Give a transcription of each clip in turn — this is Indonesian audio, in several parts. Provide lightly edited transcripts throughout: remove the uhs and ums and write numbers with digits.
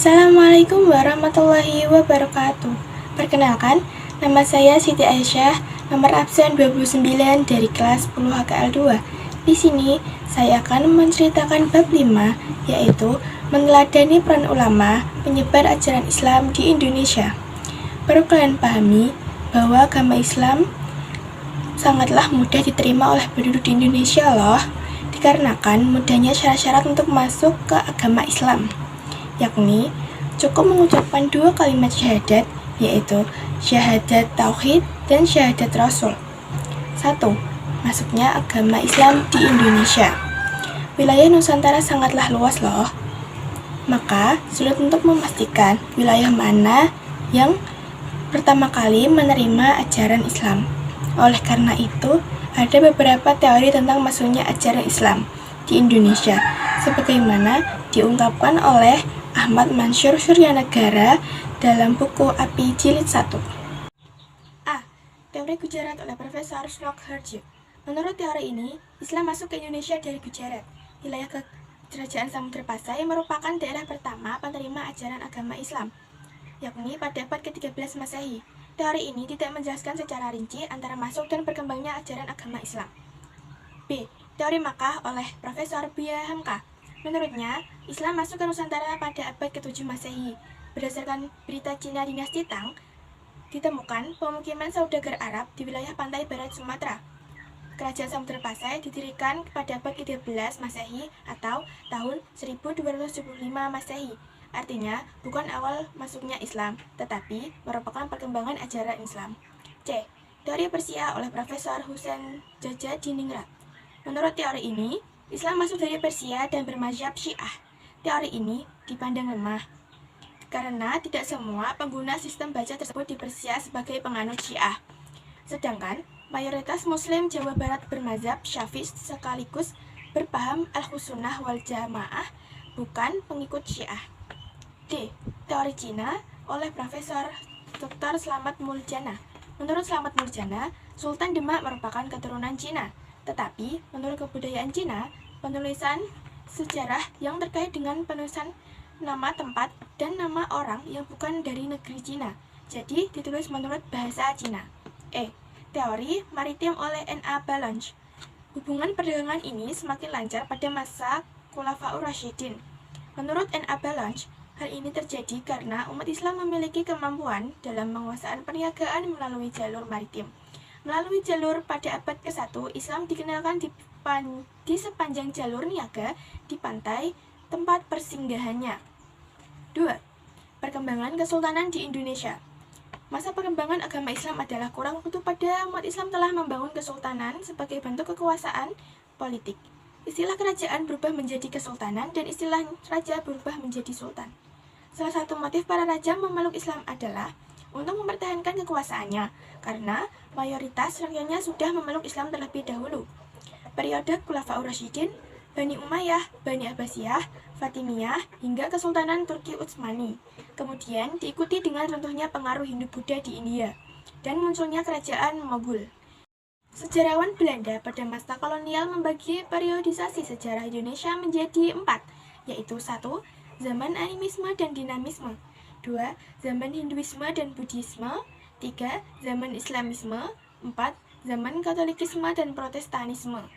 Assalamualaikum warahmatullahi wabarakatuh. Perkenalkan, nama saya Siti Aisyah, nomor absen 29 dari kelas 10 HKL 2. Di sini, saya akan menceritakan bab 5, yaitu meneladani peran ulama penyebar ajaran Islam di Indonesia. Perlu kalian pahami bahwa agama Islam sangatlah mudah diterima oleh penduduk di Indonesia loh, dikarenakan mudahnya syarat-syarat untuk masuk ke agama Islam, yakni cukup mengucapkan 2 kalimat syahadat, yaitu syahadat tauhid dan syahadat rasul. 1. Masuknya agama Islam di Indonesia. Wilayah Nusantara sangatlah luas loh, maka sulit untuk memastikan wilayah mana yang pertama kali menerima ajaran Islam. Oleh karena itu, ada beberapa teori tentang masuknya ajaran Islam di Indonesia, sebagaimana diungkapkan oleh Ahmad Mansur Suryanegara dalam buku Api Jilid 1. A. Teori Gujarat oleh Profesor Shlok Herje. Menurut teori ini, Islam masuk ke Indonesia dari Gujarat, wilayah Kerajaan Samudra Pasai merupakan daerah pertama penerima ajaran agama Islam, yakni pada abad ke-13 Masehi. Teori ini tidak menjelaskan secara rinci antara masuk dan berkembangnya ajaran agama Islam. B. Teori Makkah oleh Profesor Buya Hamka. Menurutnya, Islam masuk ke Nusantara pada abad ke-7 Masehi. Berdasarkan berita Cina dinasti Tang, ditemukan pemukiman saudagar Arab di wilayah pantai barat Sumatera. Kerajaan Samudra Pasai didirikan pada abad ke-13 Masehi atau tahun 1275 Masehi. Artinya, bukan awal masuknya Islam, tetapi merupakan perkembangan ajaran Islam. C. Teori Persia oleh Profesor Husain Jajadiningrat. Menurut teori ini, Islam masuk dari Persia dan bermazhab Syiah. Teori ini dipandang lemah, karena tidak semua pengguna sistem baca tersebut di Persia sebagai penganut Syiah. Sedangkan, mayoritas Muslim Jawa Barat bermazhab Syafi'i sekaligus berpaham Al-Sunnah wal Jamaah, bukan pengikut Syiah. D. Teori Cina oleh Profesor Dr. Slamet Muljana. Menurut Slamet Muljana, Sultan Demak merupakan keturunan Cina. Tetapi, menurut kebudayaan Cina, penulisan sejarah yang terkait dengan penulisan nama tempat dan nama orang yang bukan dari negeri Cina, jadi ditulis menurut bahasa Cina. E. Teori maritim oleh N.A. Balanch. Hubungan perdagangan ini semakin lancar pada masa Khulafaur Rasyidin. Menurut N.A. Balanch, hal ini terjadi karena umat Islam memiliki kemampuan dalam penguasaan perniagaan melalui jalur maritim. Melalui jalur pada abad ke-1, Islam dikenalkan di sepanjang jalur niaga di pantai tempat persinggahannya. 2. Perkembangan Kesultanan di Indonesia. Masa perkembangan agama Islam adalah kurang waktu pada umat Islam telah membangun kesultanan sebagai bentuk kekuasaan politik. Istilah kerajaan berubah menjadi kesultanan dan istilah raja berubah menjadi sultan. Salah satu motif para raja memeluk Islam adalah untuk mempertahankan kekuasaannya, karena mayoritas rakyatnya sudah memeluk Islam terlebih dahulu. Periode Khulafaur Rasyidin, Bani Umayyah, Bani Abbasiyah, Fatimiyah, hingga Kesultanan Turki Utsmani. Kemudian diikuti dengan runtuhnya pengaruh Hindu-Buddha di India, dan munculnya kerajaan Moghul. Sejarawan Belanda pada masa kolonial membagi periodisasi sejarah Indonesia menjadi 4, yaitu 1. Zaman animisme dan dinamisme, 2. Zaman Hinduisme dan Buddhisme, 3. Zaman Islamisme, 4. Zaman Katolikisme dan Protestanisme.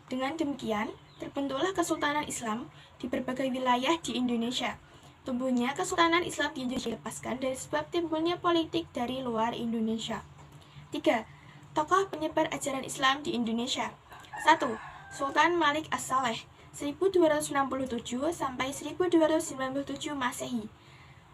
Dengan demikian, terbentuklah Kesultanan Islam di berbagai wilayah di Indonesia. Tumbuhnya Kesultanan Islam di Indonesia dilepaskan dari sebab timbulnya politik dari luar Indonesia. 3. Tokoh penyebar ajaran Islam di Indonesia. 1. Sultan Malik As-Saleh, 1267 sampai 1297 Masehi.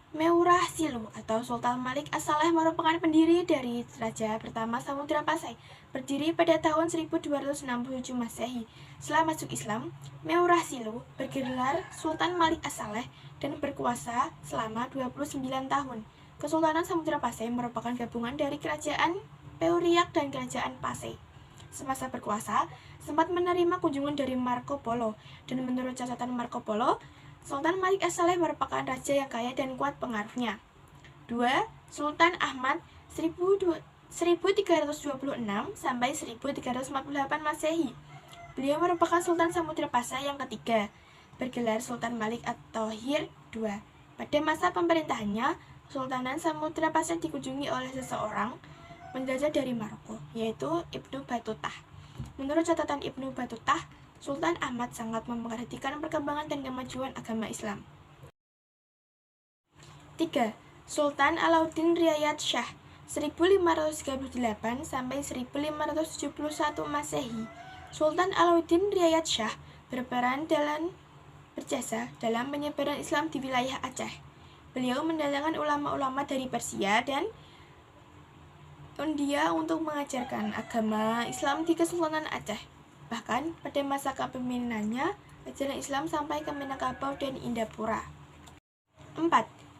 Meurah Silu atau Sultan Malik As-Saleh merupakan pendiri dari Raja pertama Samudra Pasai, berdiri pada tahun 1267 Masehi. Setelah masuk Islam, Meurah Silu bergelar Sultan Malik As-Saleh dan berkuasa selama 29 tahun. Kesultanan Samudra Pasai merupakan gabungan dari Kerajaan Peuriak dan Kerajaan Pasai. Semasa berkuasa, sempat menerima kunjungan dari Marco Polo, dan menurut catatan Marco Polo, Sultan Malik As-Saleh merupakan raja yang kaya dan kuat pengaruhnya. 2. Sultan Ahmad 1326 sampai 1348 Masehi. Beliau merupakan Sultan Samudra Pasai yang ketiga, bergelar Sultan Malik At-Thohir II. Pada masa pemerintahannya, Kesultanan Samudra Pasir dikunjungi oleh seseorang penjajah dari Maroko, yaitu Ibnu Batutah. Menurut catatan Ibnu Batutah, Sultan Ahmad sangat memperhatikan perkembangan dan kemajuan agama Islam. 3. Sultan Alauddin Riayat Shah 1538 sampai 1571 Masehi. Sultan Alauddin Riayat Shah berjasa dalam penyebaran Islam di wilayah Aceh. Beliau mendatangkan ulama-ulama dari Persia dan India untuk mengajarkan agama Islam di Kesultanan Aceh. Bahkan pada masa kepemimpinannya, ajaran Islam sampai ke Minangkabau dan Indapura. 4.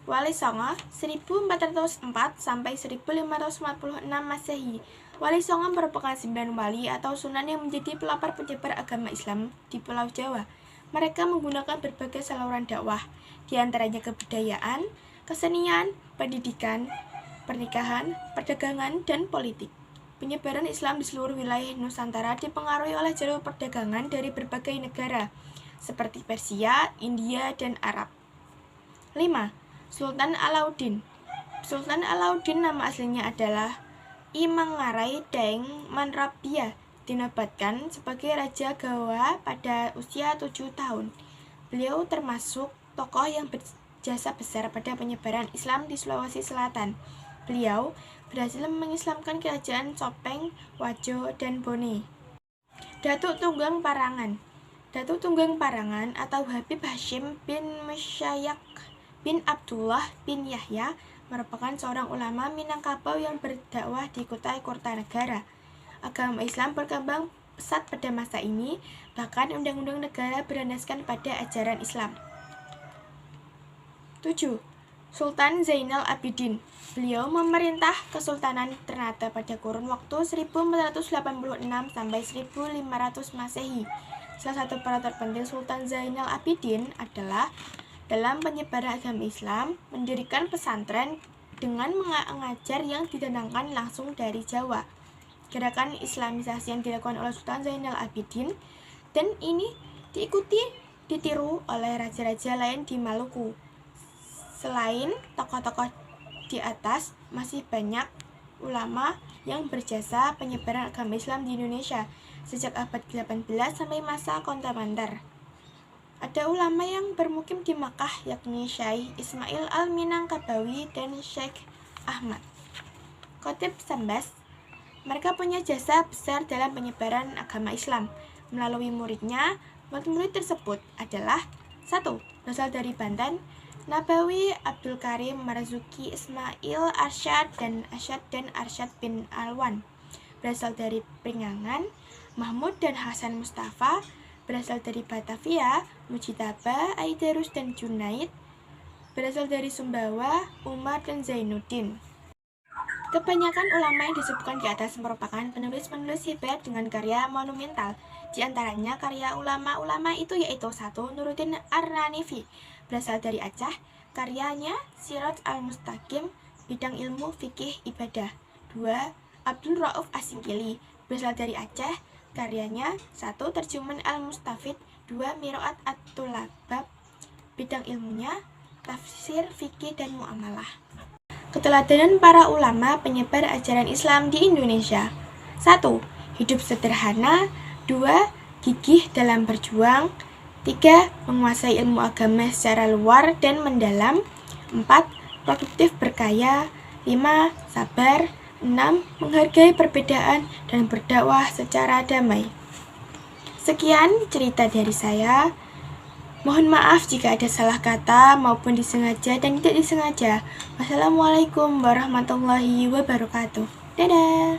Wali Songo 1404 sampai 1546 Masehi. Wali Songo merupakan 9 wali atau sunan yang menjadi pelopor penyebar agama Islam di Pulau Jawa. Mereka menggunakan berbagai saluran dakwah, di antaranya kebudayaan, kesenian, pendidikan, pernikahan, perdagangan, dan politik. Penyebaran Islam di seluruh wilayah Nusantara dipengaruhi oleh jalur perdagangan dari berbagai negara, seperti Persia, India, dan Arab. 5. Sultan Alauddin. Sultan Alauddin nama aslinya adalah Imanggarai Daeng Manrabia, dinobatkan sebagai Raja Gowa pada usia 7 tahun. Beliau termasuk tokoh yang berjasa besar pada penyebaran Islam di Sulawesi Selatan. Beliau berhasil mengislamkan kerajaan Sopeng, Wajo, dan Bone. Datuk Tunggang Parangan. Datuk Tunggang Parangan atau Habib Hashim bin Musyayak bin Abdullah bin Yahya merupakan seorang ulama Minangkabau yang berdakwah di Kutai Kartanegara. Agama Islam berkembang pesat pada masa ini, bahkan undang-undang negara berlandaskan pada ajaran Islam. 7. Sultan Zainal Abidin. Beliau memerintah Kesultanan Ternate pada kurun waktu 1486 sampai 1500 Masehi. Salah satu peran terpenting Sultan Zainal Abidin adalah dalam penyebaran agama Islam, mendirikan pesantren dengan mengajar yang didatangkan langsung dari Jawa. Gerakan Islamisasi yang dilakukan oleh Sultan Zainal Abidin dan ini ditiru oleh raja-raja lain di Maluku. Selain tokoh-tokoh di atas, masih banyak ulama yang berjasa penyebaran agama Islam di Indonesia sejak abad ke-18 sampai masa kontemporer. Ada ulama yang bermukim di Makkah, yakni Syekh Ismail Al-Minangkabawi dan Syekh Ahmad Khotib Sambas. Mereka punya jasa besar dalam penyebaran agama Islam. Melalui muridnya, murid-murid tersebut adalah 1. Berasal dari Banten, Nabawi, Abdul Karim, Marzuki, Ismail, Arsyad dan Arsyad bin Alwan. Berasal dari Pringangan, Mahmud dan Hasan Mustafa. Berasal dari Batavia, Mujitaba, Aidarus dan Junaid. Berasal dari Sumbawa, Umar dan Zainuddin. Kebanyakan ulama yang disebutkan di atas merupakan penulis-penulis hebat dengan karya monumental. Di antaranya karya ulama-ulama itu yaitu 1. Nuruddin Ar-Ranifi, berasal dari Aceh, karyanya Sirat Al-Mustaqim, bidang ilmu fikih ibadah. 2. Abdul Rauf Asingkili, berasal dari Aceh, karyanya 1. Terjemahan Al-Mustafid, 2. Miro'at At-Tulabab, bidang ilmunya tafsir, fikih, dan muamalah. Keteladanan para ulama penyebar ajaran Islam di Indonesia. 1. Hidup sederhana. 2. Gigih dalam berjuang. 3. Menguasai ilmu agama secara luar dan mendalam. 4. Produktif berkaya. 5. Sabar. 6. Menghargai perbedaan dan berdakwah secara damai. Sekian cerita dari saya. Mohon maaf jika ada salah kata maupun disengaja dan tidak disengaja. Wassalamualaikum warahmatullahi wabarakatuh. Dadah.